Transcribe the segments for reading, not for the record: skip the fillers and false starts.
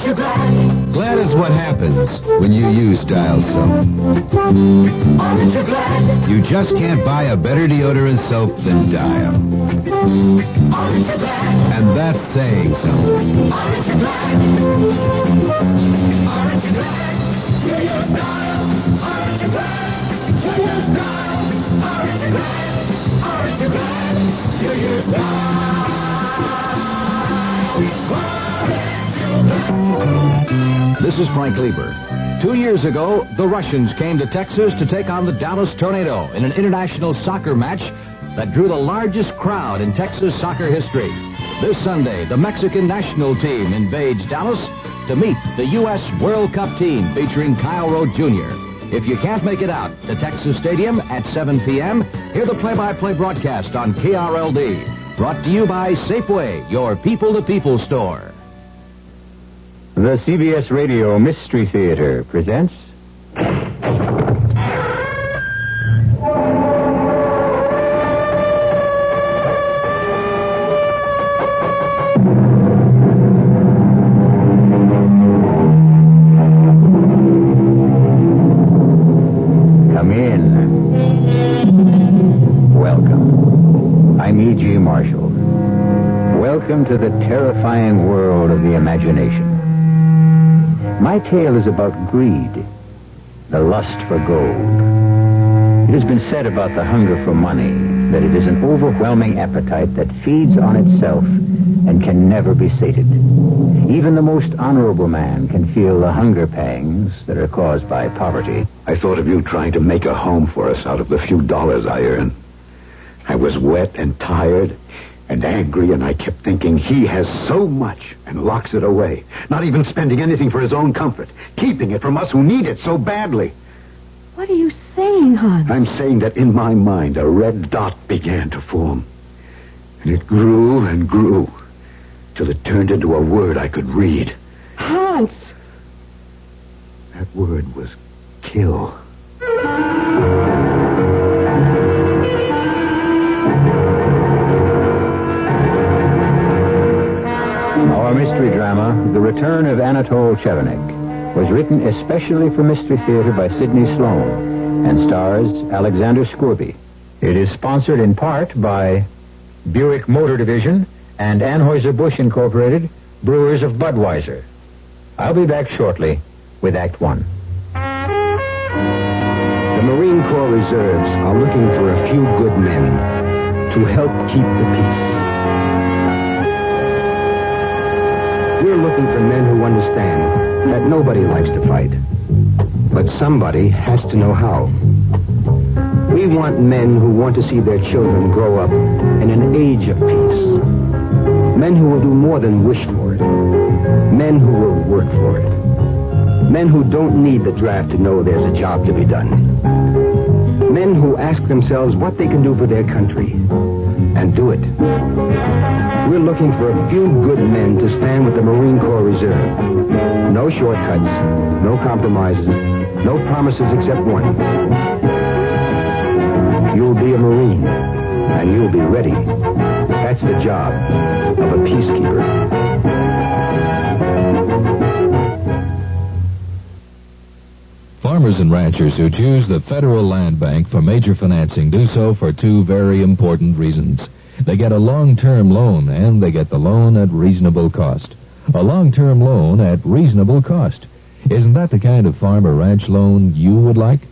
you glad? Glad is what happens when you use Dial soap. Aren't you glad? You just can't buy a better deodorant soap than Dial. Aren't you glad? And that's saying something. Aren't you glad? Aren't you glad? You use Dial. Aren't you glad? You use Dial. Aren't you glad? Aren't you glad? You use Dial. This is Frank Lieber. 2 years ago, the Russians came to Texas to take on the Dallas Tornado in an international soccer match that drew the largest crowd in Texas soccer history. This Sunday, the Mexican national team invades Dallas to meet the U.S. World Cup team featuring Kyle Rote Jr. If you can't make it out to Texas Stadium at 7 p.m., hear the play-by-play broadcast on KRLD. Brought to you by Safeway, your people-to-people store. The CBS Radio Mystery Theater presents... Come in. Welcome. I'm E.G. Marshall. Welcome to the terrifying world of the imagination. My tale is about greed, the lust for gold. It has been said about the hunger for money that it is an overwhelming appetite that feeds on itself and can never be sated. Even the most honorable man can feel the hunger pangs that are caused by poverty. I thought of you trying to make a home for us out of the few dollars I earn. I was wet and tired and angry, and I kept thinking he has so much and locks it away, not even spending anything for his own comfort, keeping it from us who need it so badly. What are you saying, Hans? I'm saying that in my mind a red dot began to form, and it grew and grew till it turned into a word I could read. Hans! That word was kill. Our mystery drama, The Return of Anatole Chevenic, was written especially for Mystery Theater by Sidney Sloan and stars Alexander Scourby. It is sponsored in part by Buick Motor Division and Anheuser-Busch Incorporated, brewers of Budweiser. I'll be back shortly with Act One. The Marine Corps Reserves are looking for a few good men to help keep the peace. We're looking for men who understand that nobody likes to fight, but somebody has to know how. We want men who want to see their children grow up in an age of peace. Men who will do more than wish for it. Men who will work for it. Men who don't need the draft to know there's a job to be done. Men who ask themselves what they can do for their country and do it. We're looking for a few good men to stand with the Marine Corps Reserve. No shortcuts, no compromises, no promises except one. You'll be a Marine, and you'll be ready. That's the job of a peacekeeper. Farmers and ranchers who choose the Federal Land Bank for major financing do so for two very important reasons. They get a long-term loan, and they get the loan at reasonable cost. A long-term loan at reasonable cost. Isn't that the kind of farm or ranch loan you would like?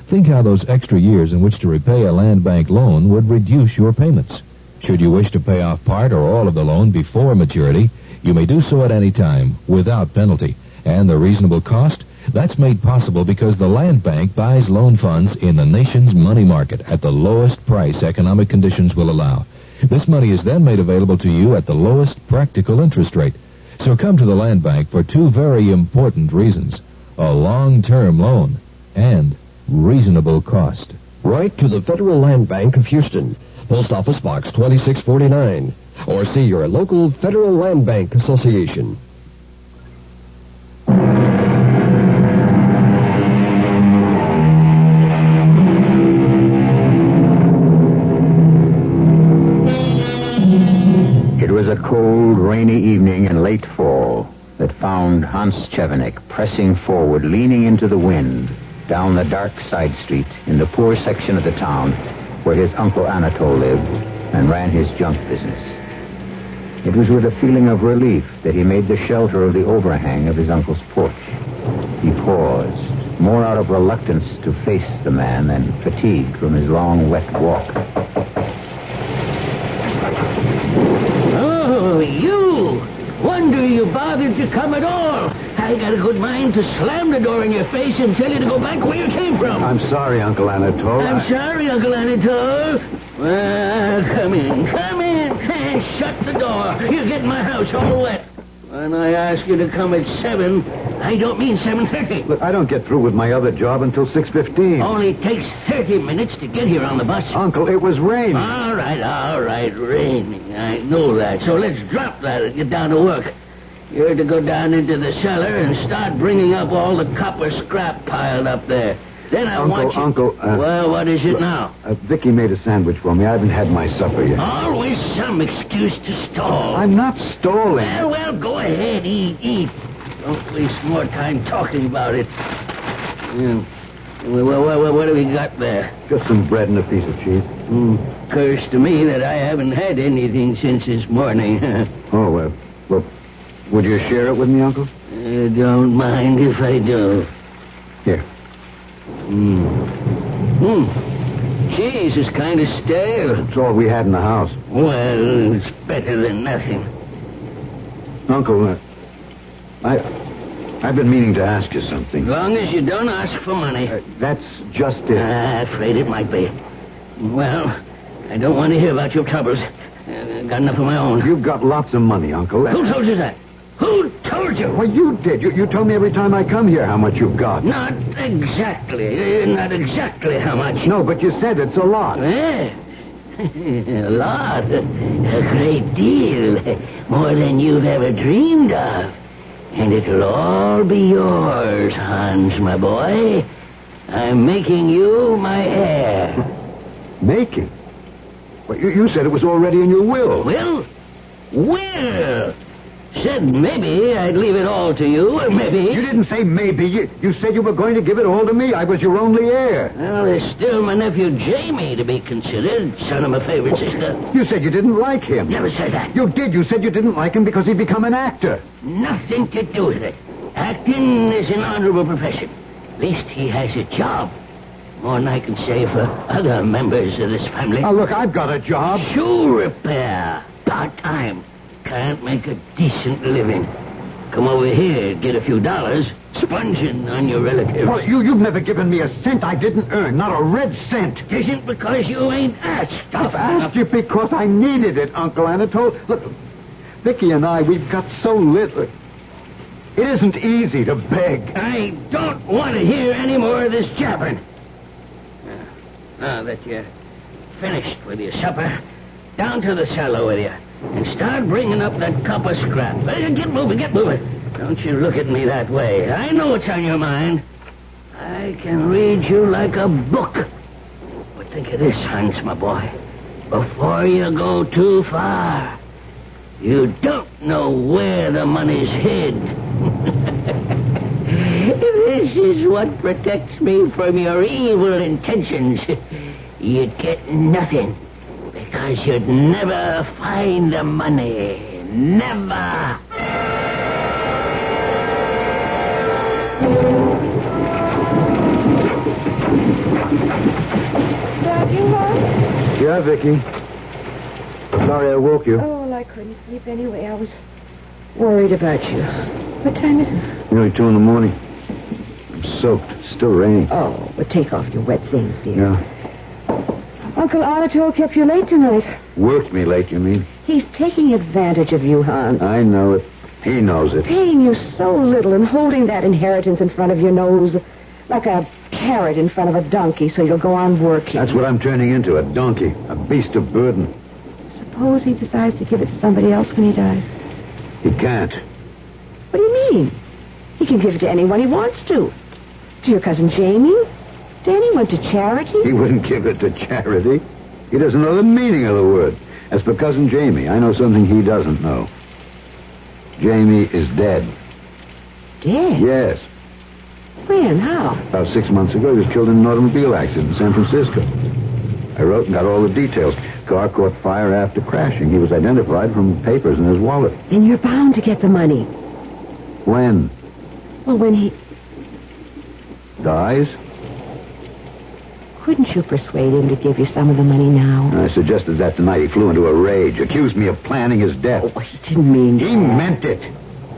Think how those extra years in which to repay a land bank loan would reduce your payments. Should you wish to pay off part or all of the loan before maturity, you may do so at any time, without penalty. And the reasonable cost? That's made possible because the land bank buys loan funds in the nation's money market at the lowest price economic conditions will allow. This money is then made available to you at the lowest practical interest rate. So come to the land bank for two very important reasons. A long-term loan and reasonable cost. Write to the Federal Land Bank of Houston, Post Office Box 2649, or see your local Federal Land Bank Association. It was a cold, rainy evening in late fall that found Hans Chevenic pressing forward, leaning into the wind, down the dark side street in the poor section of the town where his uncle Anatole lived and ran his junk business. It was with a feeling of relief that he made the shelter of the overhang of his uncle's porch. He paused, more out of reluctance to face the man than fatigue from his long, wet walk. Oh, you! Wonder you bothered to come at all. I got a good mind to slam the door in your face and tell you to go back where you came from. I'm sorry, Uncle Anatole. I'm sorry, Uncle Anatole. Well, come in. And shut the door. You get my house all wet. When I ask you to come at 7, I don't mean 7:30. Look, I don't get through with my other job until 6:15. Only takes 30 minutes to get here on the bus. Uncle, it was raining. All right, raining. I know that. So let's drop that and get down to work. You're to go down into the cellar and start bringing up all the copper scrap piled up there. Then I want you... Uncle, well, what is it now? Vicky made a sandwich for me. I haven't had my supper yet. Always some excuse to stall. I'm not stalling. Well, go ahead, eat. Don't waste more time talking about it. Well, what do we got there? Just some bread and a piece of cheese. Curse to me that I haven't had anything since this morning. Well, would you share it with me, Uncle? Don't mind if I do. Here. Cheese is kind of stale. It's all we had in the house. Well, it's better than nothing. Uncle, I've been meaning to ask you something. As long as you don't ask for money. That's just it. Afraid it might be. Well, I don't want to hear about your troubles. Got enough of my own. You've got lots of money, Uncle. Who told you that? Who told you? Well, you did. You tell me every time I come here how much you've got. Not exactly how much. No, but you said it's a lot. A lot. A great deal. More than you've ever dreamed of. And it'll all be yours, Hans, my boy. I'm making you my heir. Making? Well, you said it was already in your will. Will? Said maybe I'd leave it all to you, or maybe... You didn't say maybe. You said you were going to give it all to me. I was your only heir. Well, there's still my nephew Jamie to be considered, son of my favorite sister. You said you didn't like him. Never said that. You did. You said you didn't like him because he'd become an actor. Nothing to do with it. Acting is an honorable profession. At least he has a job. More than I can say for other members of this family. Now, look, I've got a job. Shoe repair. Part-time. Can't make a decent living. Come over here, get a few dollars, sponging on your relatives. Well, you've never given me a cent I didn't earn, not a red cent. It isn't because you ain't asked. I've asked you because I needed it, Uncle Anatole. Look, Vicky and I, we've got so little. It isn't easy to beg. I don't want to hear any more of this jabbering. Now that you're finished with your supper, down to the cellar with you. And start bringing up that copper scrap. Get moving. Don't you look at me that way. I know what's on your mind. I can read you like a book. But think of this, Hans, my boy. Before you go too far, you don't know where the money's hid. This is what protects me from your evil intentions. You'd get nothing. Because you'd never find the money. Never. Yeah, Vicky. Sorry I woke you. Oh, well, I couldn't sleep anyway. I was worried about you. What time is it? Nearly 2 a.m. I'm soaked. Still raining. Oh, but take off your wet things, dear. Yeah. Uncle Anatole kept you late tonight. Worked me late, you mean? He's taking advantage of you, Hans. I know it. He knows it. Paying you so little and holding that inheritance in front of your nose like a carrot in front of a donkey so you'll go on working. That's what I'm turning into, a donkey, a beast of burden. Suppose he decides to give it to somebody else when he dies. He can't. What do you mean? He can give it to anyone he wants to. To your cousin Jamie? To anyone, to charity? He wouldn't give it to charity. He doesn't know the meaning of the word. As for Cousin Jamie, I know something he doesn't know. Jamie is dead. dead? Yes. When? How? About 6 months ago, he was killed in an automobile accident in San Francisco. I wrote and got all the details. Car caught fire after crashing. He was identified from papers in his wallet. Then you're bound to get the money. When? Well, when he... Dies? Couldn't you persuade him to give you some of the money now? I suggested that tonight. He flew into a rage, accused me of planning his death. Oh, he didn't mean... He meant it.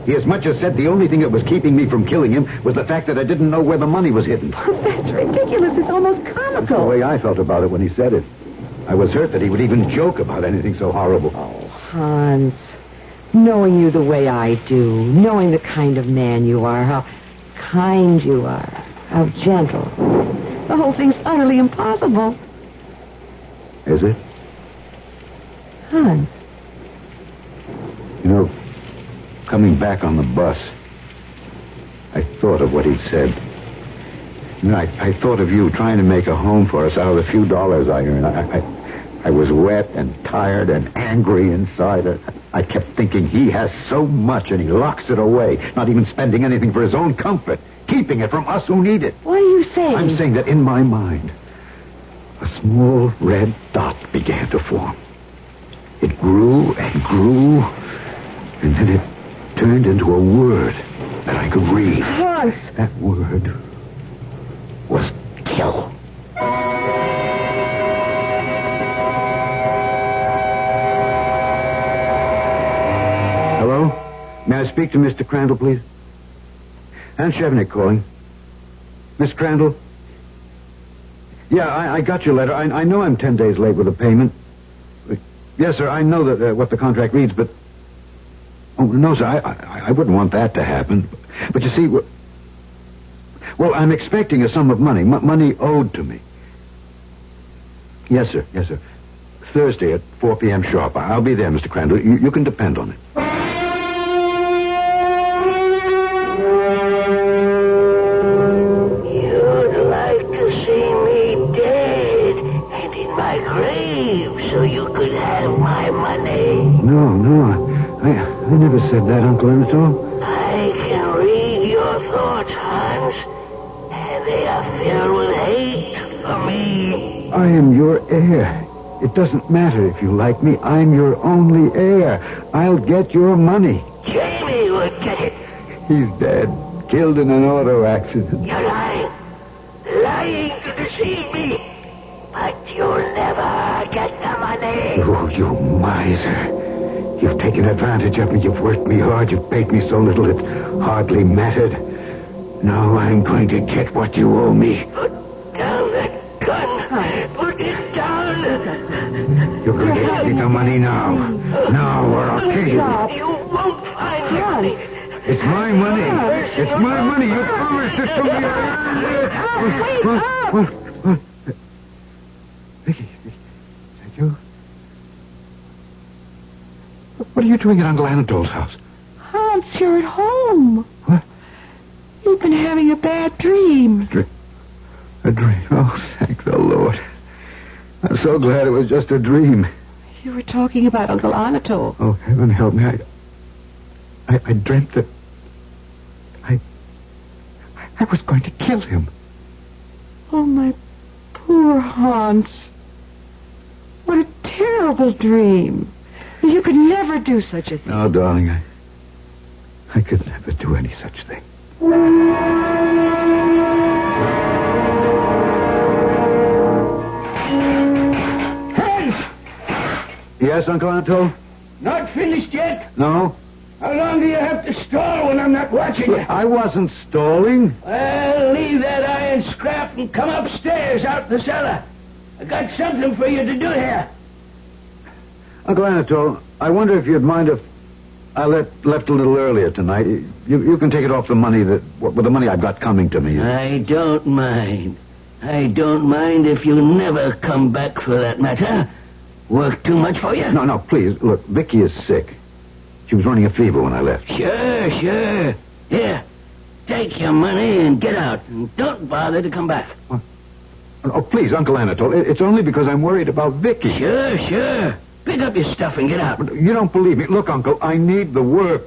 He as much as said the only thing that was keeping me from killing him was the fact that I didn't know where the money was hidden. Oh, that's ridiculous. It's almost comical. That's the way I felt about it when he said it. I was hurt that he would even joke about anything so horrible. Oh, Hans. Knowing you the way I do, knowing the kind of man you are, how kind you are, how gentle. The whole thing's utterly impossible. Is it? Hans. You know, coming back on the bus, I thought of what he'd said. You know, I thought of you trying to make a home for us out of the few dollars I earn. I was wet and tired and angry inside. I kept thinking he has so much and he locks it away, not even spending anything for his own comfort, keeping it from us who need it. What are you saying? I'm saying that in my mind, a small red dot began to form. It grew and grew, and then it turned into a word that I could read. Hans. That word was kill. Hello? May I speak to Mr. Crandall, please? Ann Chevenic calling. Miss Crandall? Yeah, I got your letter. I know I'm 10 days late with the payment. Yes, sir, I know that what the contract reads, but... Oh, no, sir, I wouldn't want that to happen. But you see, well, I'm expecting a sum of money, money owed to me. Yes, sir, yes, sir. Thursday at 4 p.m. sharp. I'll be there, Mr. Crandall. You can depend on it. You'd like to see me dead and in my grave so you could have my money. No, I never said that, Uncle Anatole. I can read your thoughts, Hans, and they are filled with hate for me. I am your heir. It doesn't matter if you like me. I'm your only heir. I'll get your money. Jamie would get it. He's dead. Killed in an auto accident. You're lying. Lying to deceive me. But you'll never get the money. Oh, you miser. You've taken advantage of me. You've worked me hard. You've paid me so little it hardly mattered. Now I'm going to get what you owe me. Put down that gun. Put it down. You're going to get me the money now. Now, or I'll kill you. You won't find the money. It's my money. It's my money. You promised it to me. What? Vicky, is that you? What are you doing at Uncle Anatole's house? Hans, you're at home. What? You've been having a bad dream. A dream? Oh, thank the Lord. I'm so glad it was just a dream. You were talking about Uncle Anatole. Oh, heaven help me. I dreamt that I was going to kill him. Oh, my poor Hans. What a terrible dream. You could never do such a thing. No, darling, I could never do any such thing. Hans! Yes, Uncle Anatole? Not finished yet? No? How long do you have to stall when I'm not watching you? I wasn't stalling. Well, leave that iron scrap and come upstairs out the cellar. I got something for you to do here. Uncle Anatole, I wonder if you'd mind if I left a little earlier tonight. You can take it off the money with the money I've got coming to me. I don't mind. I don't mind if you never come back for that matter. Work too much for you? No, please. Look, Vicky is sick. She was running a fever when I left. Sure. Here, take your money and get out. And don't bother to come back. What? Oh, please, Uncle Anatole. It's only because I'm worried about Vicky. Sure. Pick up your stuff and get out. You don't believe me. Look, Uncle, I need the work.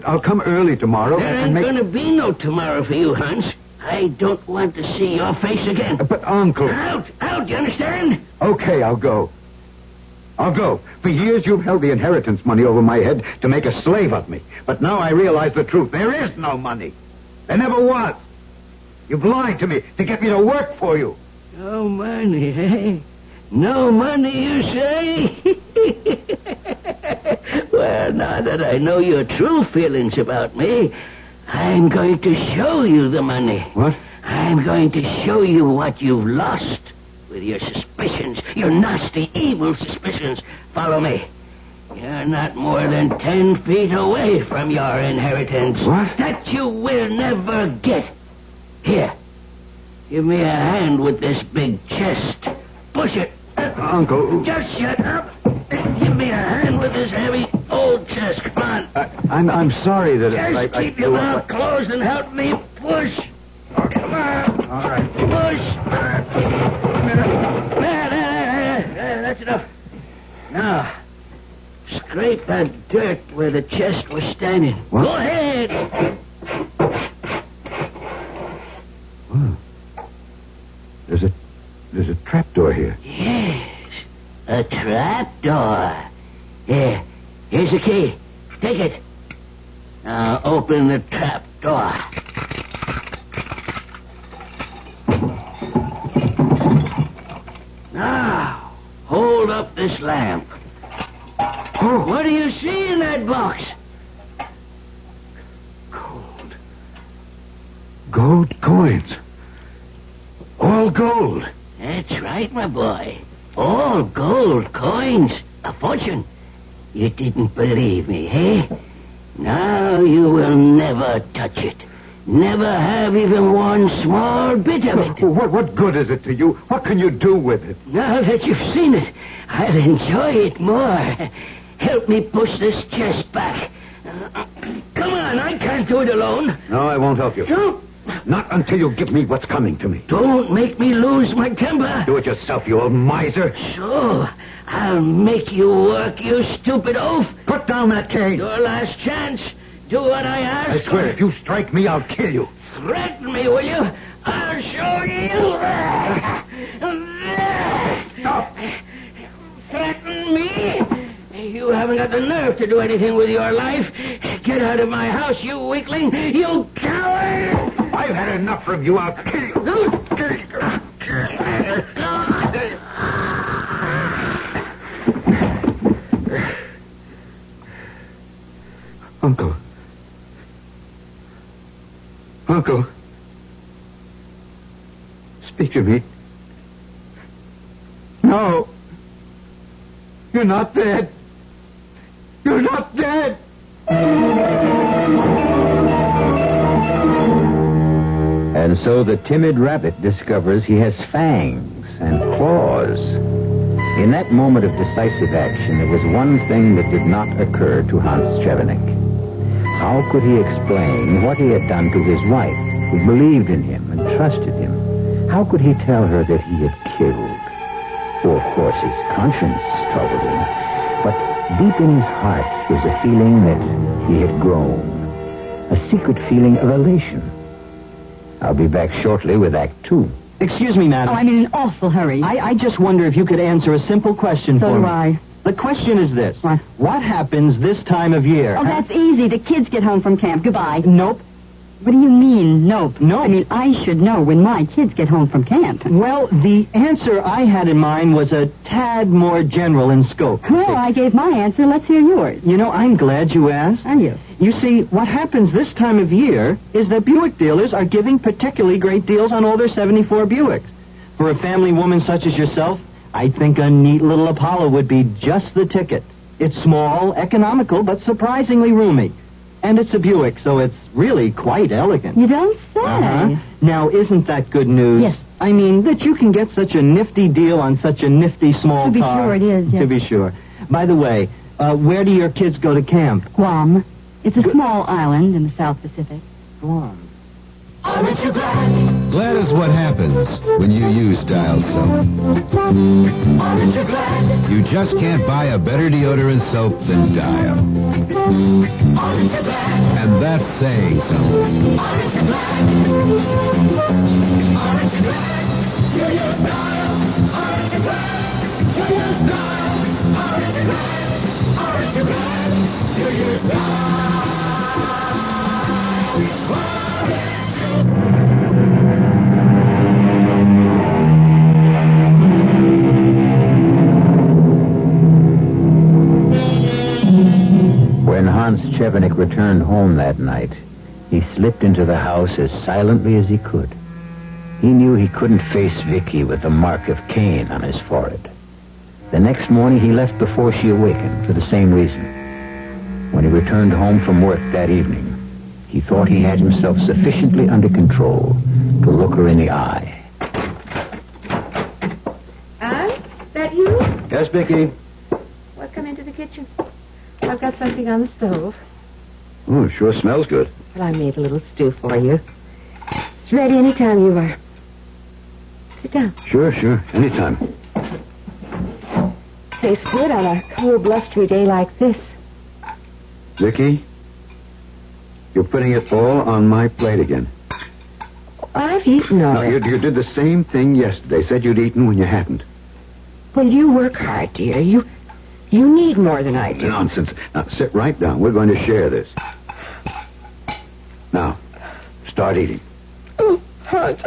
I'll come early tomorrow There ain't going to be no tomorrow for you, Hans. I don't want to see your face again. But, Uncle... Out, you understand? Okay, I'll go. I'll go. For years you've held the inheritance money over my head to make a slave of me. But now I realize the truth. There is no money. There never was. You've lied to me to get me to work for you. No money, eh? No money, you say? Well, now that I know your true feelings about me, I'm going to show you the money. What? I'm going to show you what you've lost with your suspicions, your nasty, evil suspicions. Follow me. You're not more than 10 feet away from your inheritance. What? That you will never get. Here. Give me a hand with this big chest. Push it. Uncle... Just shut up. Give me a hand with this heavy old chest. Come on. I'm sorry that Just keep your mouth closed and help me push. Come on. All right. Push. There. That's enough. Now, scrape that dirt where the chest was standing. What? Go ahead. Oh. There's a trapdoor here. Yes, a trapdoor. Here, here's the key. Take it. Now open the trapdoor. Now, hold up this lamp. Oh, What do you see in that box? gold coins. All gold. That's right, my boy. All gold coins. A fortune. You didn't believe me, eh? Now you will never touch it. Never have even one small bit of it. What good is it to you? What can you do with it? Now that you've seen it, I'll enjoy it more. Help me push this chest back. Come on, I can't do it alone. No, I won't help you. Don't. Not until you give me what's coming to me. Don't make me lose my temper. Do it yourself, you old miser. So, I'll make you work, you stupid oaf. Put down that cane. Your last chance. Do what I ask. I swear, if you strike me, I'll kill you. Threaten me, will you? I'll show you. Stop. Threaten me? You haven't got the nerve to do anything with your life. Get out of my house, you weakling. You coward. I've had enough from you. I'll kill you. Uncle. Uncle. Speak to me. No. You're not dead. You're not dead. And so the timid rabbit discovers he has fangs and claws. In that moment of decisive action, there was one thing that did not occur to Hans Chevenic. How could he explain what he had done to his wife, who believed in him and trusted him? How could he tell her that he had killed? For, of course, his conscience troubled him. But deep in his heart was a feeling that he had grown. A secret feeling of elation. I'll be back shortly with Act 2. Excuse me, madam. Oh, I'm in an awful hurry. I just wonder if you could answer a simple question So for do me. I. The question is this. What? What happens this time of year? Oh, that's easy. The kids get home from camp. Goodbye. Nope. What do you mean, nope? Nope. I mean, I should know when my kids get home from camp. Well, the answer I had in mind was a tad more general in scope. Well, I gave my answer. Let's hear yours. You know, I'm glad you asked. Are you? You see, what happens this time of year is that Buick dealers are giving particularly great deals on all their 74 Buicks. For a family woman such as yourself, I think a neat little Apollo would be just the ticket. It's small, economical, but surprisingly roomy. And it's a Buick, so it's really quite elegant. You don't say. Uh-huh. Now, isn't that good news? Yes. I mean, that you can get such a nifty deal on such a nifty small To be car. sure it is, yes. To be sure. By the way, where do your kids go to camp? Guam. It's a small island in the South Pacific. Guam. Aren't you glad? Glad is what happens when you use Dial soap. Aren't you glad? You just can't buy a better deodorant soap than Dial. Aren't you glad? And that's saying something. Aren't you glad? Aren't you glad? You use Dial. Aren't you glad? You use Dial. Aren't you glad? Aren't you glad? You use Dial. When Hans Chevenic returned home that night, he slipped into the house as silently as he could. He knew he couldn't face Vicky with the mark of Cain on his forehead. The next morning, he left before she awakened for the same reason. When he returned home from work that evening, he thought he had himself sufficiently under control to look her in the eye. That you? Yes, Vicky? Well, come into the kitchen. I've got something on the stove. Oh, it sure smells good. Well, I made a little stew for you. It's ready any time you are. Sit down. Sure. Anytime. Tastes good on a cold, blustery day like this. Vicky, you're putting it all on my plate again. I've eaten No, already. you did the same thing yesterday. Said you'd eaten when you hadn't. Well, you work hard, dear. You need more than I do. Nonsense. Now, sit right down. We're going to share this. Now, start eating. Oh, Hans.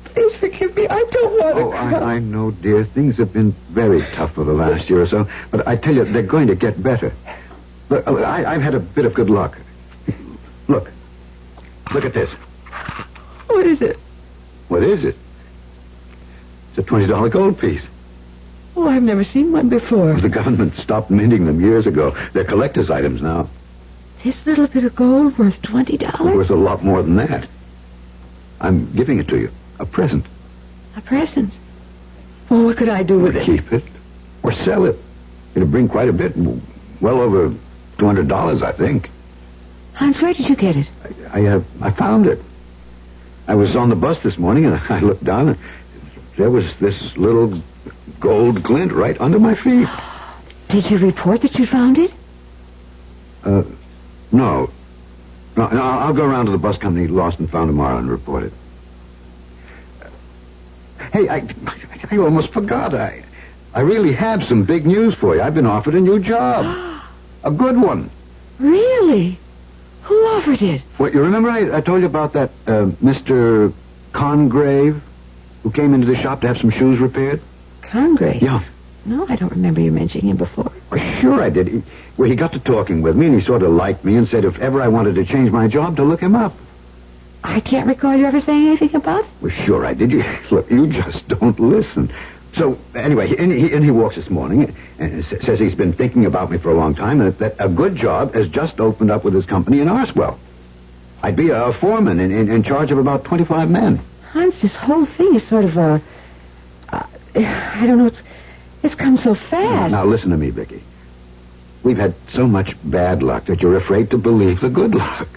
Please forgive me. I don't want to cry. I know, dear. Things have been very tough for the last year or so. But I tell you, they're going to get better. Look, I've had a bit of good luck. Look at this. What is it? What is it? It's a $20 gold piece. Oh, I've never seen one before. The government stopped minting them years ago. They're collector's items now. This little bit of gold worth $20? Worth a lot more than that. I'm giving it to you. A present. A present? Well, what could I do with it? Keep it. Or sell it. It'll bring quite a bit. Well over $200, I think. Hans, where did you get it? I found it. I was on the bus this morning, and I looked down, and there was this little gold glint right under my feet. Did you report that you found it? No. I'll go around to the bus company lost and found tomorrow and report it. Hey, I almost forgot. I really have some big news for you. I've been offered a new job. A good one. Really? Who offered it? What, you remember I told you about that Mr. Congrave who came into the shop to have some shoes repaired? Congrave? Yeah. No, I don't remember you mentioning him before. Well, sure I did. He got to talking with me, and he sort of liked me and said if ever I wanted to change my job, to look him up. I can't recall you ever saying anything about it. Well, sure I did. Look, you just don't listen. So, anyway, he walks this morning and says he's been thinking about me for a long time, and that a good job has just opened up with his company in Arswell. I'd be a foreman in charge of about 25 men. Hans, this whole thing is sort of I don't know, it's come so fast. Now, listen to me, Vicky. We've had so much bad luck that you're afraid to believe the good luck.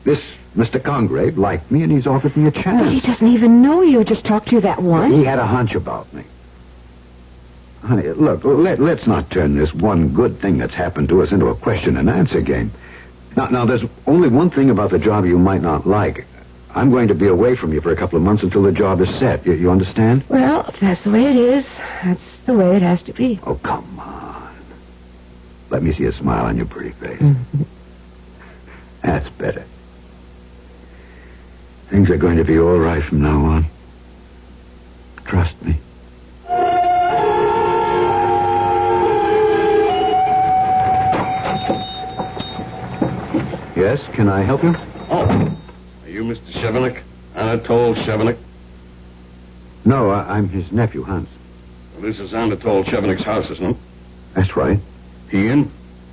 This Mr. Congrave liked me, and he's offered me a chance. But he doesn't even know you. Just talked to you that once. He had a hunch about me. Honey, look, let's not turn this one good thing that's happened to us into a question and answer game. Now, there's only one thing about the job you might not like. I'm going to be away from you for a couple of months until the job is set. You understand? Well, if that's the way it is, that's the way it has to be. Oh, come on. Let me see a smile on your pretty face. That's better. Things are going to be all right from now on. Trust me. Yes, can I help you? Oh, are you Mr. Chevenic? Anatole Chevenic? No, I'm his nephew, Hans. Well, this is Anatole Chevenic's house, isn't it? That's right. He in?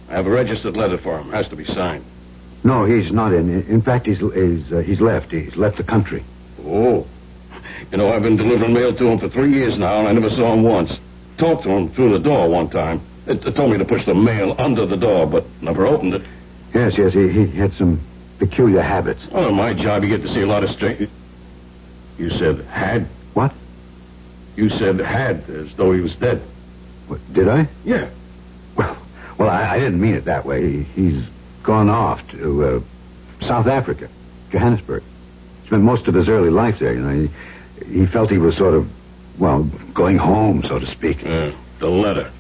I have a registered letter for him. Has to be signed. No, he's not in. In fact, he's left. He's left the country. Oh. You know, I've been delivering mail to him for 3 years now, and I never saw him once. Talked to him through the door one time. It told me to push the mail under the door, but never opened it. Yes, he had some peculiar habits. Oh, my job, you get to see a lot of strange... You said had? What? You said had, as though he was dead. What, did I? Yeah. Well, I didn't mean it that way. He's gone off to South Africa, Johannesburg. Spent most of his early life there, you know. He felt he was sort of, well, going home, so to speak. The letter.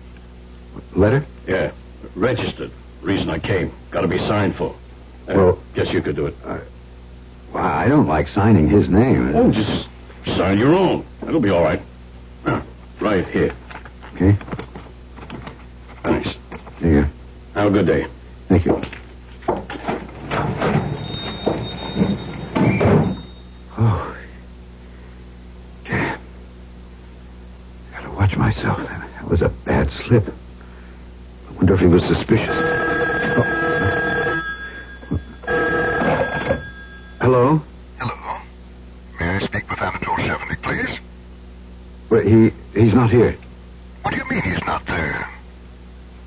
Letter? Yeah. Registered. Reason I came. Got to be signed for. Well, guess you could do it. Well, I don't like signing his name. Oh, just sign your own. That'll be all right. Right here. Okay. Thanks. Here you go. Have a good day. Thank you. Oh. Damn. Gotta watch myself. That was a bad slip. I wonder if he was suspicious. Oh. Hello? Hello. May I speak with Anatole Chevenic, please? Well, he's not here. What do you mean he's not there?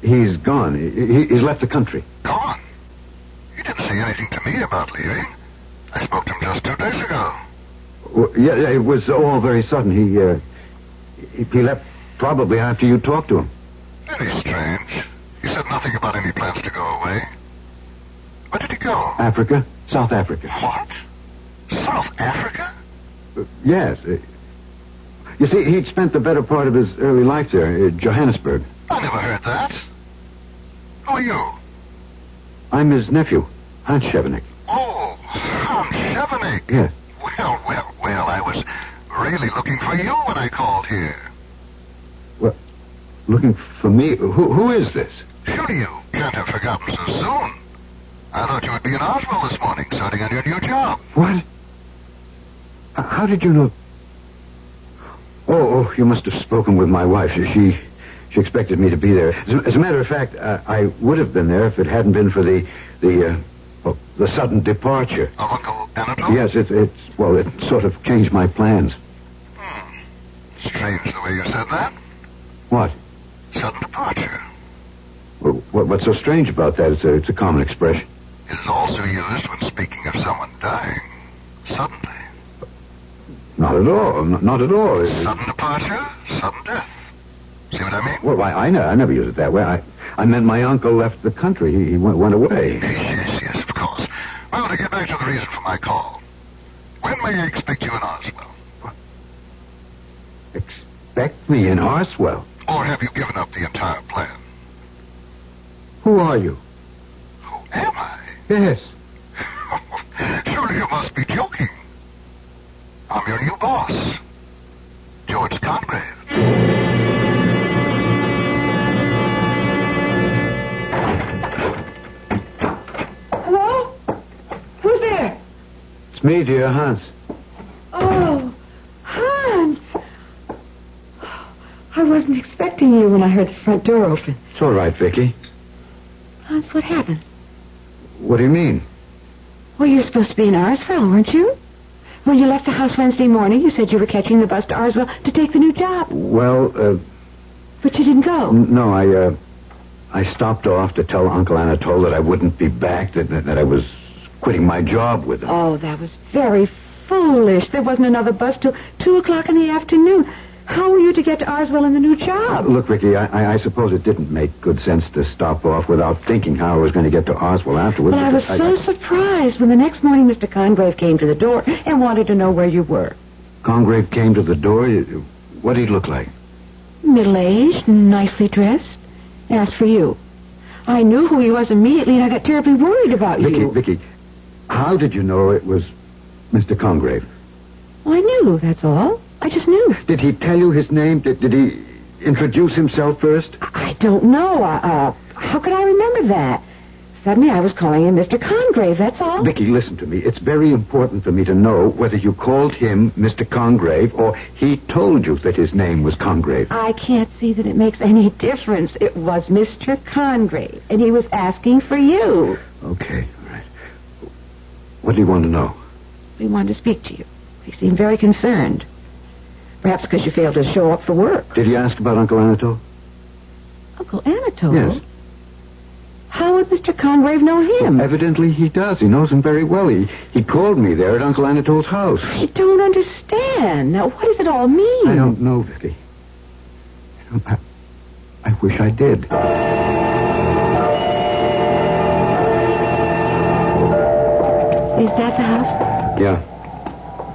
He's gone. He's left the country. Gone? He didn't say anything to me about leaving. I spoke to him just 2 days ago. Well, yeah, it was all very sudden. He left probably after you talked to him. Very strange. He said nothing about any plans to go away. Where did he go? Africa. South Africa. What? South Africa? Yes. You see, he'd spent the better part of his early life there, Johannesburg. I never heard that. Who are you? I'm his nephew, Hans Chevenic. Oh, Hans Chevenic. Yes. Well, I was really looking for you when I called here. Well, looking for me? Who is this? Surely you can't have forgotten so soon. I thought you would be in Oswald this morning, starting on your new job. What? How did you know? Oh, you must have spoken with my wife. She expected me to be there. As a matter of fact, I would have been there if it hadn't been for the sudden departure. Of Uncle Anatole? Yes, it sort of changed my plans. Strange the way you said that. What? Sudden departure. Well, what's so strange about that? It's a common expression. It is also used when speaking of someone dying. Suddenly. Not at all. Not at all. Sudden departure, sudden death. See what I mean? Well, I never use it that way. I meant my uncle left the country. He went away. Yes, of course. Well, to get back to the reason for my call. When may I expect you in Oswell? Expect me in Oswell? Or have you given up the entire plan? Who are you? Who am I? Yes. Surely you must be joking. I'm your new boss, George Congrave. Hello? Who's there? It's me, dear, Hans. Oh, Hans. I wasn't expecting you when I heard the front door open. It's all right, Vicky. Hans, what happened? What do you mean? Well, you were supposed to be in Arsville, weren't you? When you left the house Wednesday morning, you said you were catching the bus to Arsville to take the new job. Well, But you didn't go. No, I stopped off to tell Uncle Anatole that I wouldn't be back, that I was quitting my job with him. Oh, that was very foolish. There wasn't another bus till 2 o'clock in the afternoon. How were you to get to Arsville in the new job? Look, Vicky, I suppose it didn't make good sense to stop off without thinking how I was going to get to Arsville afterwards. Well, I was so surprised when the next morning Mr. Congrave came to the door and wanted to know where you were. Congrave came to the door? What did he look like? Middle-aged, nicely dressed. Asked for you. I knew who he was immediately, and I got terribly worried about you. Vicky, how did you know it was Mr. Congrave? Well, I knew, that's all. I just knew. Did he tell you his name? Did he introduce himself first? I don't know. How could I remember that? Suddenly I was calling him Mr. Congrave, that's all. Vicky, listen to me. It's very important for me to know whether you called him Mr. Congrave or he told you that his name was Congrave. I can't see that it makes any difference. It was Mr. Congrave, and he was asking for you. Okay, all right. What do you want to know? He wanted to speak to you. He seemed very concerned. Perhaps because you failed to show up for work. Did he ask about Uncle Anatole? Uncle Anatole? Yes. How would Mr. Congrave know him? Evidently he does. He knows him very well. He called me there at Uncle Anatole's house. I don't understand. Now, what does it all mean? I don't know, Vicky. I wish I did. Is that the house? Yeah.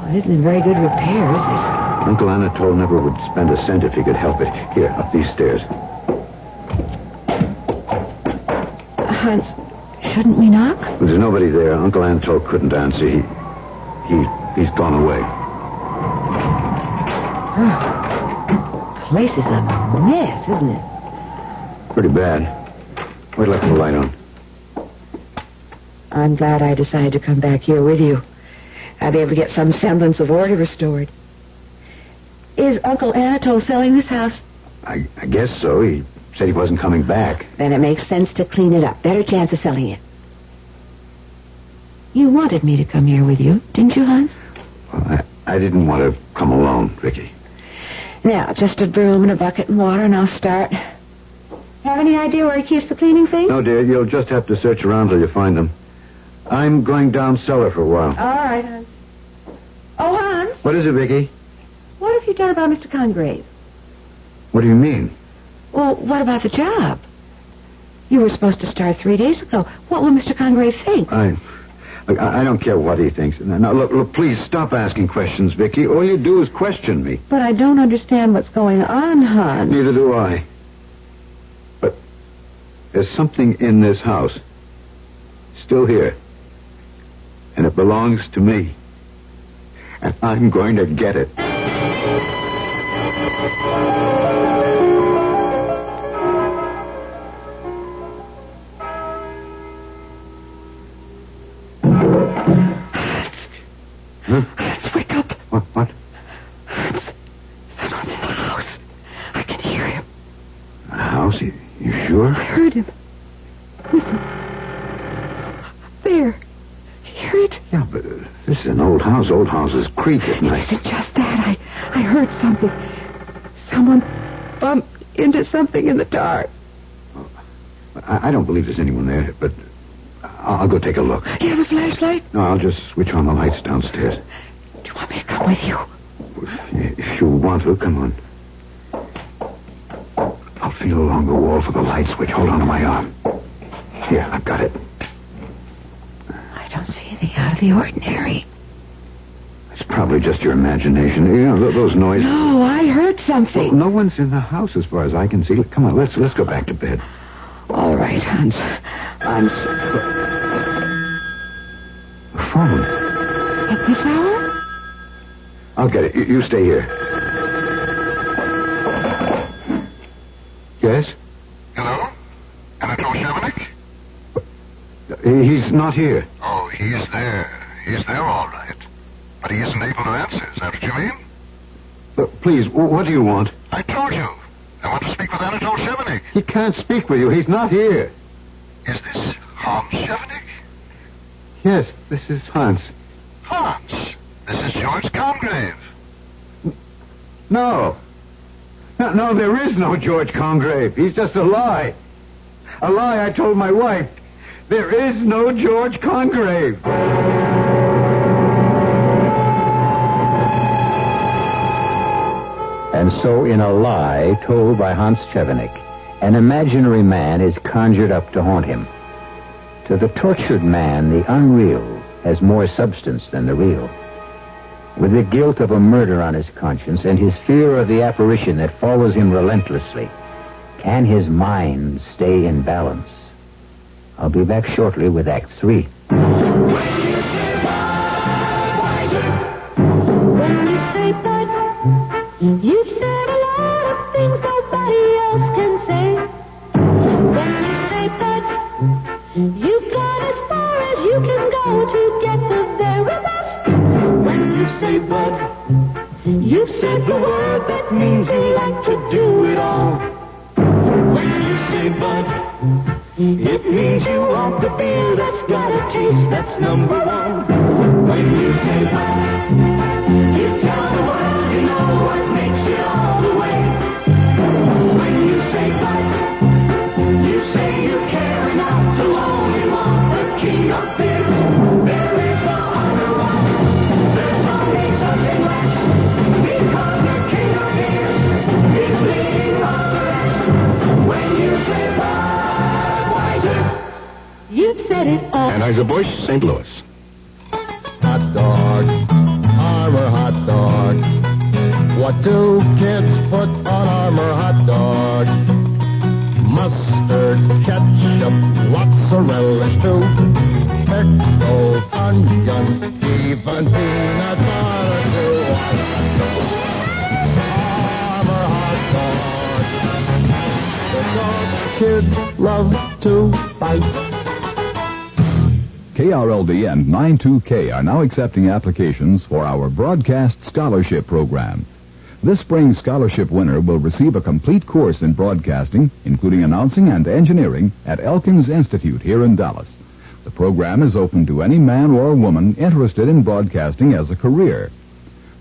Well, it isn't in very good repair, is it? Uncle Anatole never would spend a cent if he could help it. Here, up these stairs. Hans, shouldn't we knock? There's nobody there. Uncle Anatole couldn't answer. He's gone away. Oh, the place is a mess, isn't it? Pretty bad. Wait till I put the light on. I'm glad I decided to come back here with you. I'll be able to get some semblance of order restored. Is Uncle Anatole selling this house? I guess so. He said he wasn't coming back. Then it makes sense to clean it up. Better chance of selling it. You wanted me to come here with you, didn't you, Hans? Well, I didn't want to come alone, Vicky. Now, just a broom and a bucket and water, and I'll start. Have any idea where he keeps the cleaning things? No, dear. You'll just have to search around till you find them. I'm going down cellar for a while. All right, Hans. Oh, Hans. What is it, Vicky? What have you done about Mr. Congrave? What do you mean? Well, what about the job? You were supposed to start 3 days ago. What will Mr. Congrave think? I don't care what he thinks. Now, look, please stop asking questions, Vicky. All you do is question me. But I don't understand what's going on, Hans. Neither do I. But there's something in this house. Still here. And it belongs to me. And I'm going to get it. Huh? Hans, wake up. What? Hans, someone's in the house. I can hear him. A house? You sure? I heard him. Listen. There. Hear it? Yeah, but this is an old house. Old houses creak at night. It isn't just that. I heard something. Someone bumped into something in the dark. I don't believe there's anyone there, but I'll go take a look. Do you have a flashlight? No, I'll just switch on the lights downstairs. Do you want me to come with you? If you want to, come on. I'll feel along the wall for the light switch. Hold on to my arm. Here, I've got it. I don't see anything out of the ordinary. It's probably just your imagination. You know, those noises. No, I heard something. Well, no one's in the house as far as I can see. Come on, let's go back to bed. All right, Hans. The phone. At this hour? I'll get it. You stay here. Yes? Hello? Anatole Chevenic? He's not here. Oh, he's there. He's there all right. But he isn't able to answer. Is that what you mean? Please, what do you want? I told you. I want to speak with Anatole Chevenic. He can't speak with you. He's not here. Is this Hans Chevenic? Yes, this is Hans. Hans, this is George Congrave. No, there is no George Congrave. He's just a lie. A lie I told my wife. There is no George Congrave. And so, in a lie told by Hans Chevenic, an imaginary man is conjured up to haunt him. To the tortured man, the unreal has more substance than the real. With the guilt of a murder on his conscience and his fear of the apparition that follows him relentlessly, can his mind stay in balance? I'll be back shortly with Act 3. You've said a lot of things nobody else can say. When you say but, you've gone as far as you can go to get the very best. When you say but, you've said the word that means you like to do it all. When you say but, it means you want the beer that's got a taste that's number one. When you say but, you tell the world you know what makes it all the way. When you say but, you say you care enough Anheuser-Busch, St. Louis. Hot dog, Armour hot dog. What do kids put on Armour hot dogs? Mustard, ketchup, lots of relish too. Pickles, onions, even peanut butter too. Hot dog, Armour hot dog. The dog kids love to bite. KRLD and 92K are now accepting applications for our Broadcast Scholarship Program. This spring's scholarship winner will receive a complete course in broadcasting, including announcing and engineering, at Elkins Institute here in Dallas. The program is open to any man or woman interested in broadcasting as a career.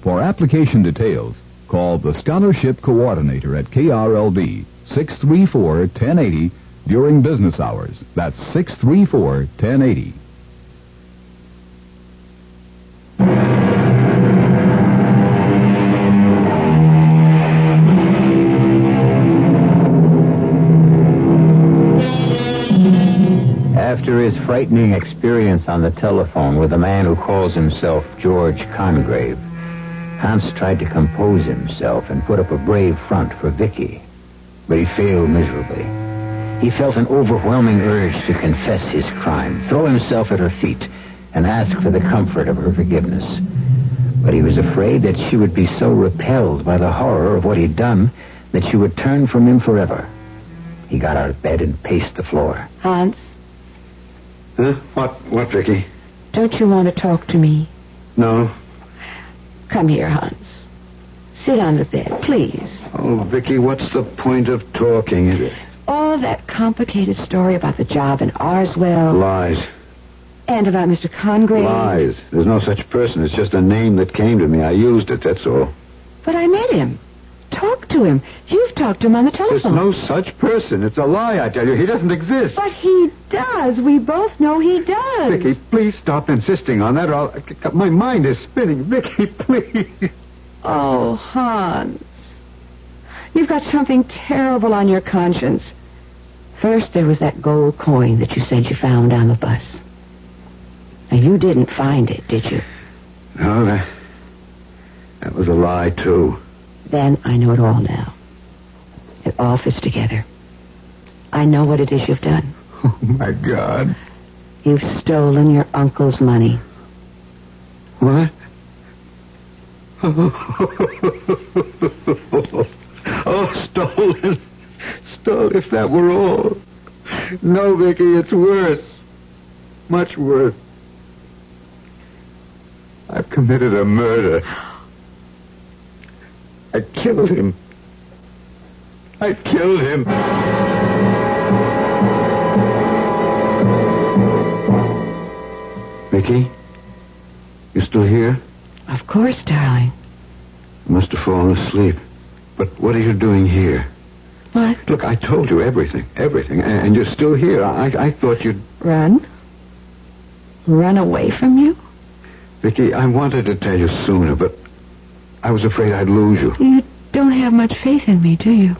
For application details, call the Scholarship Coordinator at KRLD, 634-1080, during business hours. That's 634-1080. After his frightening experience on the telephone with a man who calls himself George Congrave, Hans tried to compose himself and put up a brave front for Vicky, but he failed miserably. He felt an overwhelming urge to confess his crime, throw himself at her feet, and ask for the comfort of her forgiveness. But he was afraid that she would be so repelled by the horror of what he'd done that she would turn from him forever. He got out of bed and paced the floor. Hans? Huh? What, Vicky? Don't you want to talk to me? No. Come here, Hans. Sit on the bed, please. Oh, Vicky, what's the point of talking? All that complicated story about the job in Arswell. Lies. And about Mr. Congrave. Lies. There's no such person. It's just a name that came to me. I used it, that's all. But I met him. Talked to him. You've talked to him on the telephone. There's no such person. It's a lie, I tell you. He doesn't exist. But he does. We both know he does. Vicky, please stop insisting on that or I'll... My mind is spinning. Vicky, please. Oh, Hans. You've got something terrible on your conscience. First, there was that gold coin that you said you found on the bus. Now, you didn't find it, did you? No, that was a lie, too. Then I know it all now. It all fits together. I know what it is you've done. Oh, my God. You've stolen your uncle's money. What? Oh, stolen. Stole, if that were all. No, Vicky, it's worse. Much worse. I've committed a murder. I killed him. I killed him. Vicky? You still here? Of course, darling. You must have fallen asleep. But what are you doing here? What? Look, I told you everything. And you're still here. I thought you'd... Run? Run away from you? Vicky, I wanted to tell you sooner, but I was afraid I'd lose you. You don't have much faith in me, do you?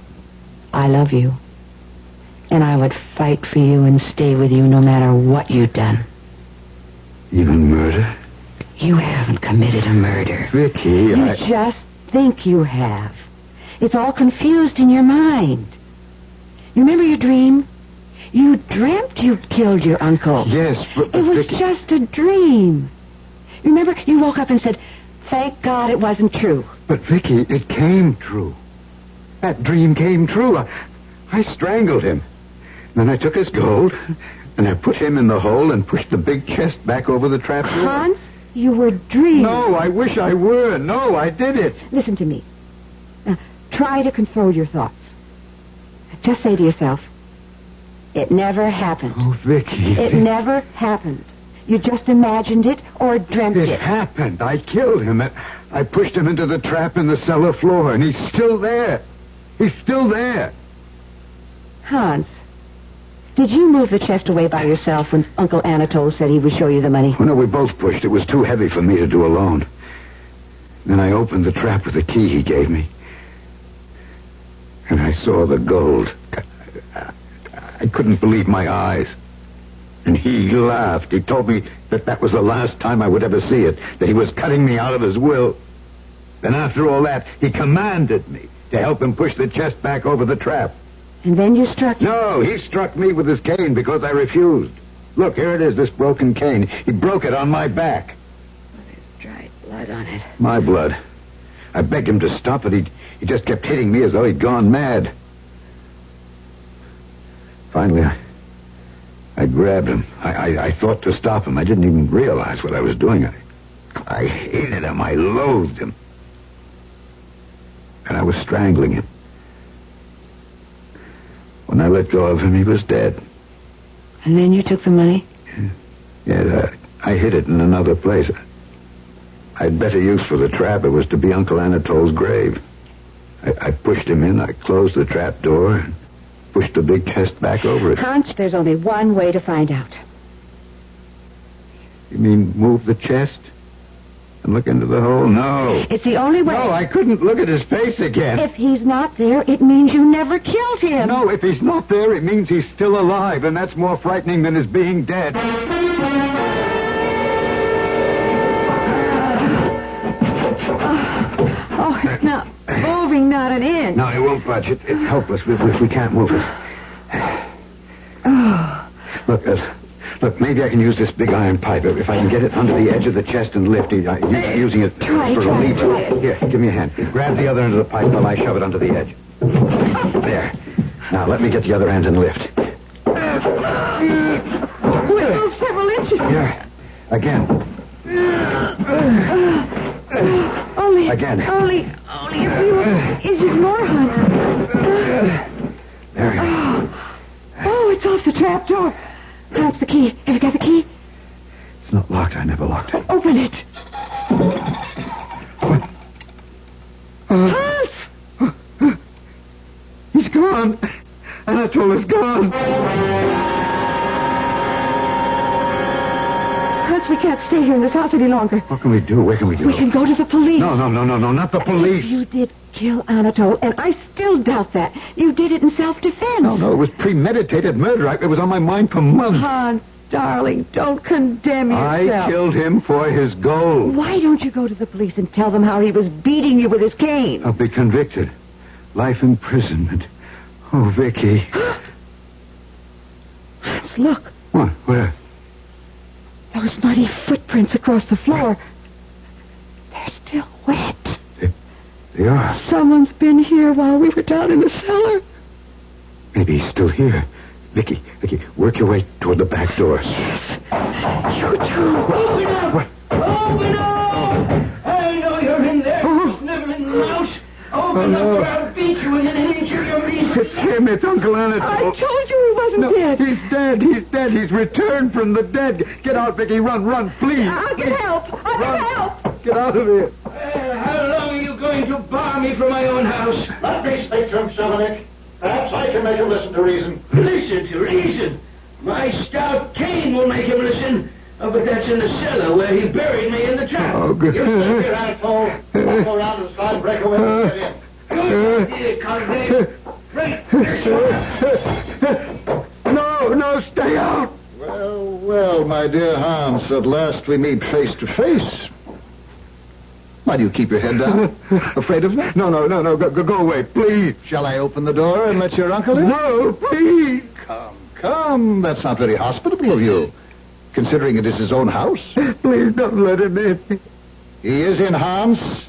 I love you. And I would fight for you and stay with you no matter what you'd done. Even murder? You haven't committed a murder. Vicky, You just think you have. It's all confused in your mind. You remember your dream? You dreamt you'd killed your uncle. Yes, but it was Vicky... just a dream. You remember you woke up and said, thank God it wasn't true. But, Vicky, it came true. That dream came true. I strangled him. Then I took his gold, and I put him in the hole and pushed the big chest back over the trap door. Hans, you were dreaming. No, I wish I were. No, I did it. Listen to me. Now, try to control your thoughts. Just say to yourself, it never happened. Oh, Vicky. It never happened. You just imagined it or dreamt it. It happened. I killed him. I pushed him into the trap in the cellar floor, and he's still there. He's still there. Hans, did you move the chest away by yourself when Uncle Anatole said he would show you the money? Oh, no, we both pushed. It was too heavy for me to do alone. Then I opened the trap with the key he gave me. And I saw the gold. I couldn't believe my eyes. And he laughed. He told me that was the last time I would ever see it, that he was cutting me out of his will. Then after all that, he commanded me to help him push the chest back over the trap. And then you struck him? No, he struck me with his cane because I refused. Look, here it is, this broken cane. He broke it on my back. There's dried blood on it. My blood. I begged him to stop, but he just kept hitting me as though he'd gone mad. Finally, I grabbed him. I thought to stop him. I didn't even realize what I was doing. I hated him. I loathed him. And I was strangling him. When I let go of him, he was dead. And then you took the money? Yeah, I hid it in another place. I had better use for the trap. It was to be Uncle Anatole's grave. I pushed him in. I closed the trap door and pushed the big chest back over it. Hans, there's only one way to find out. You mean move the chest and look into the hole? No. It's the only way. No, I couldn't look at his face again. If he's not there, it means you never killed him. No, if he's not there, it means he's still alive, and that's more frightening than his being dead. Oh, it's not moving, not an inch. No, it won't budge. It's helpless. We can't move it. Oh. Look, maybe I can use this big iron pipe. If I can get it under the edge of the chest and lift it, using it for relief. Here, give me a hand. Grab the other end of the pipe while I shove it under the edge. There. Now, let me get the other end and lift. We moved several inches. Here. Again. Again. Only a few inches more, Hans. There. Oh, it's off the trap door. That's the key. Have you got the key? It's not locked. I never locked it. Open it. What? Hans! He's gone. Anatole is gone. Hans, we can't stay here in this house any longer. What can we do? Where can we go? We can go to the police. No, not the police. You did kill Anatole, and I still doubt that. You did it in self-defense. No, it was premeditated murder. It was on my mind for months. Hans, darling, don't condemn yourself. I killed him for his gold. Why don't you go to the police and tell them how he was beating you with his cane? I'll be convicted. Life imprisonment. Oh, Vicky. Hans, look. What? Where? Those muddy footprints across the floor. They're still wet. They are. Someone's been here while we were down in the cellar. Maybe he's still here. Vicky, work your way toward the back door. Yes. You too. Open up! What? Open up! I know you're in there, sniveling mouse. Open up or I'll beat you in an inch of your reason. It's him. It's Uncle Anatole. I told you he wasn't dead. He's dead. He's dead. He's returned from the dead. Get out, Vicky. Run, please. I'll get help. I'll get help. Get out of here. How long are you going to bar me from my own house? Let me speak to him, Chevenic. Perhaps I can make him listen to reason. Listen to reason? My stout cane will make him listen. Oh, but that's in the cellar where he buried me in the trap. Oh, good. You stay here, Anatole. I'll go around and slide break away and get in. Good idea, Conrad. Right this way. No, stay out. Well, my dear Hans, at last we meet face to face. Why do you keep your head down? Afraid of me? No. Go away, please. Shall I open the door and let your uncle in? No, please. Come. That's not very hospitable of you, considering it is his own house. Please don't let him in. He is in, Hans.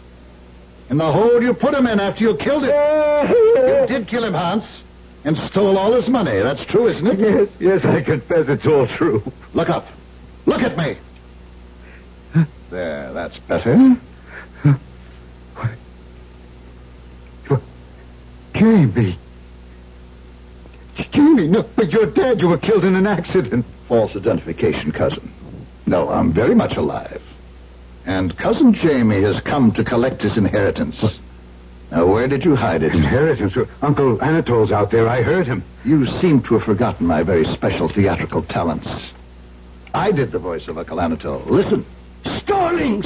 In the hole you put him in after you killed him. You did kill him, Hans, and stole all his money. That's true, isn't it? Yes, I confess it's all true. Look up. Look at me. There, that's better. Jamie. No, but you're dead. You were killed in an accident. False identification, cousin. No, I'm very much alive. And Cousin Jamie has come to collect his inheritance. Now, where did you hide it? Inheritance? Uncle Anatole's out there. I heard him. You seem to have forgotten my very special theatrical talents. I did the voice of Uncle Anatole. Listen. Stalling.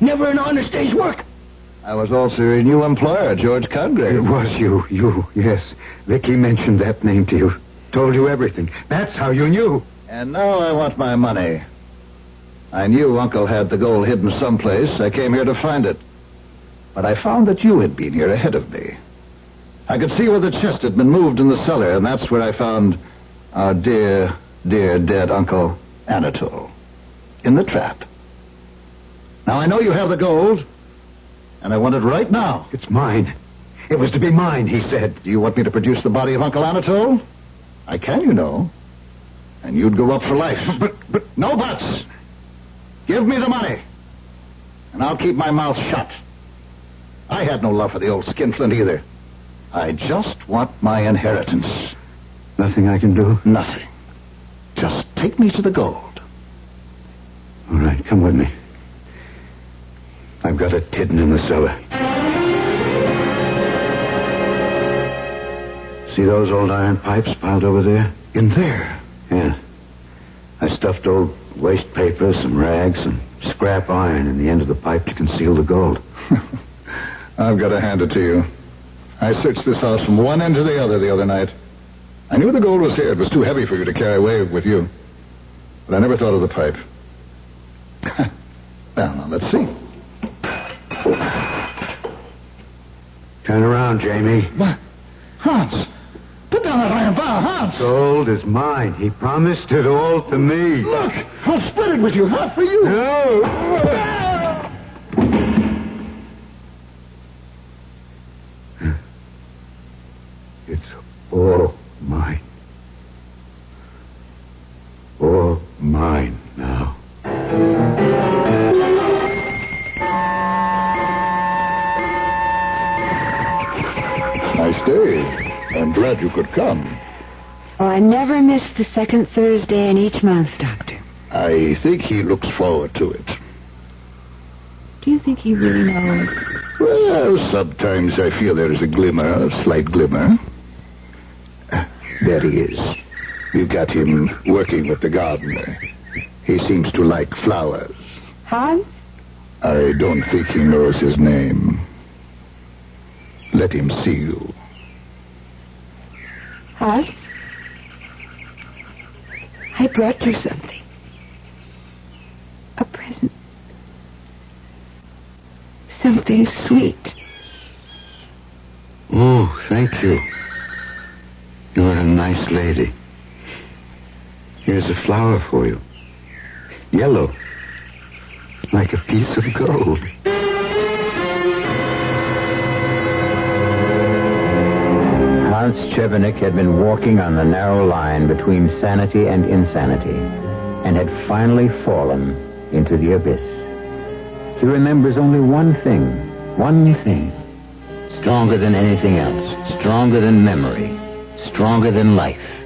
Never an honest day's work. I was also your new employer, George Congreve. It was you, yes. Vicky mentioned that name to you. Told you everything. That's how you knew. And now I want my money. I knew Uncle had the gold hidden someplace. I came here to find it. But I found that you had been here ahead of me. I could see where the chest had been moved in the cellar, and that's where I found our dear, dear dead Uncle Anatole. In the trap. Now, I know you have the gold, and I want it right now. It's mine. It was to be mine, he said. Do you want me to produce the body of Uncle Anatole? I can, you know. And you'd go up for life. But no buts. Give me the money, and I'll keep my mouth shut. I had no love for the old skinflint either. I just want my inheritance. Nothing I can do? Nothing. Just take me to the gold. All right, come with me. I've got it hidden in the cellar. See those old iron pipes piled over there? In there? Yeah. I stuffed old waste paper, some rags, some scrap iron in the end of the pipe to conceal the gold. I've got to hand it to you. I searched this house from one end to the other night. I knew the gold was here. It was too heavy for you to carry away with you. But I never thought of the pipe. Well, now, let's see. Turn around, Jamie. What? Hans! Put down that iron bar, Hans! Gold is mine. He promised it all to me. Look! I'll split it with you. Half for you. No! It's all mine. All mine now. Nice day. I'm glad you could come. Oh, I never miss the second Thursday in each month, Doctor. I think he looks forward to it. Do you think he really knows? Well, sometimes I feel there is a glimmer, a slight glimmer. There he is. You got him working with the gardener. He seems to like flowers. Hans? I don't think he knows his name. Let him see you. Hans? I brought you something. A present. Something sweet. Oh, thank you. You're a nice lady. Here's a flower for you. Yellow. Like a piece of gold. Hans Chevenic had been walking on the narrow line between sanity and insanity, and had finally fallen into the abyss. He remembers only one thing, stronger than anything else, stronger than memory, stronger than life,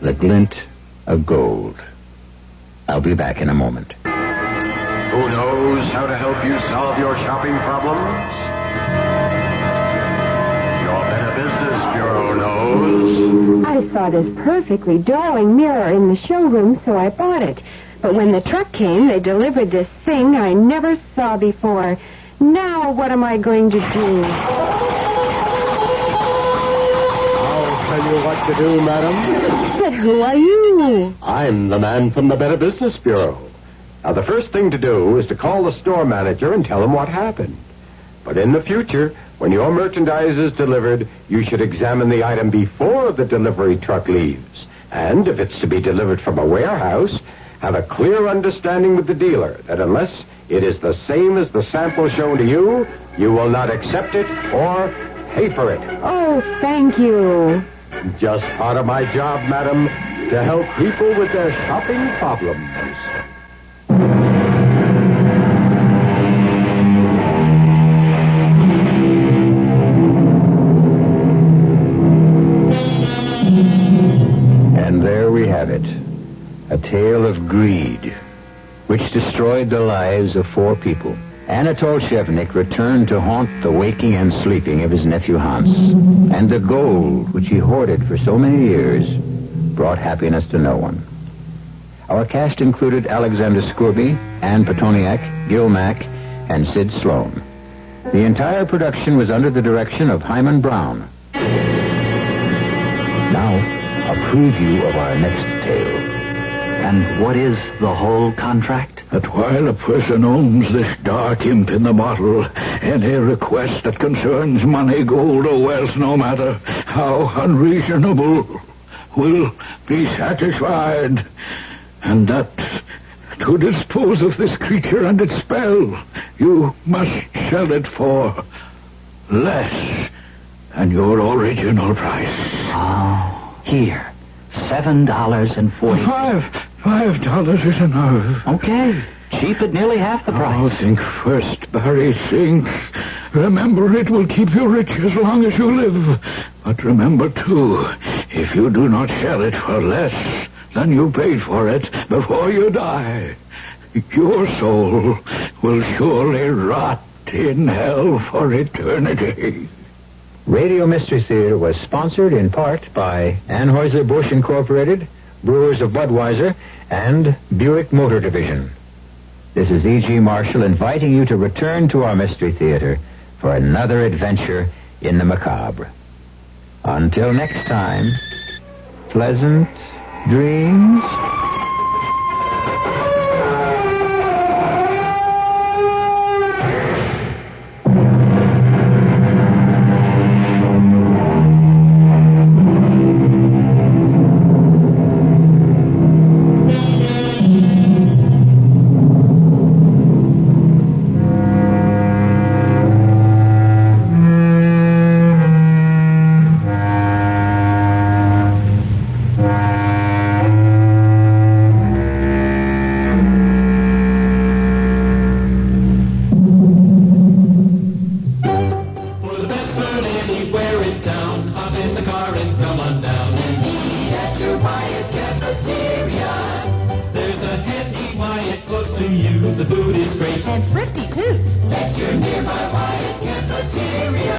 the glint of gold. I'll be back in a moment. Who knows how to help you solve your shopping problems? Your Better Business Bureau knows. I saw this perfectly darling mirror in the showroom, so I bought it. But when the truck came, they delivered this thing I never saw before. Now what am I going to do? I'll tell you what to do, madam. But who are you? I'm the man from the Better Business Bureau. Now, the first thing to do is to call the store manager and tell him what happened. But in the future, when your merchandise is delivered, you should examine the item before the delivery truck leaves. And if it's to be delivered from a warehouse, have a clear understanding with the dealer that unless it is the same as the sample shown to you, you will not accept it or pay for it. Oh, thank you. Just part of my job, madam, to help people with their shopping problems. And there we have it. A tale of greed, which destroyed the lives of 4 people. Anatole Chevenic returned to haunt the waking and sleeping of his nephew Hans. And the gold, which he hoarded for so many years, brought happiness to no one. Our cast included Alexander Scourby, Anne Petoniak, Gil Mack, and Sid Sloan. The entire production was under the direction of Himan Brown. Now, a preview of our next tale. And what is the whole contract? That while a person owns this dark imp in the bottle, any request that concerns money, gold, or wealth, no matter how unreasonable, will be satisfied. And that to dispose of this creature and its spell, you must sell it for less than your original price. Oh, here. $7.40. $5 is enough. Okay. Cheap at nearly half the price. Oh, think first, Barry, think. Remember, it will keep you rich as long as you live. But remember, too, if you do not sell it for less than you paid for it before you die, your soul will surely rot in hell for eternity. Radio Mystery Theater was sponsored in part by Anheuser-Busch Incorporated, Brewers of Budweiser, and Buick Motor Division. This is E.G. Marshall inviting you to return to our Mystery Theater for another adventure in the macabre. Until next time, pleasant dreams. And Fritz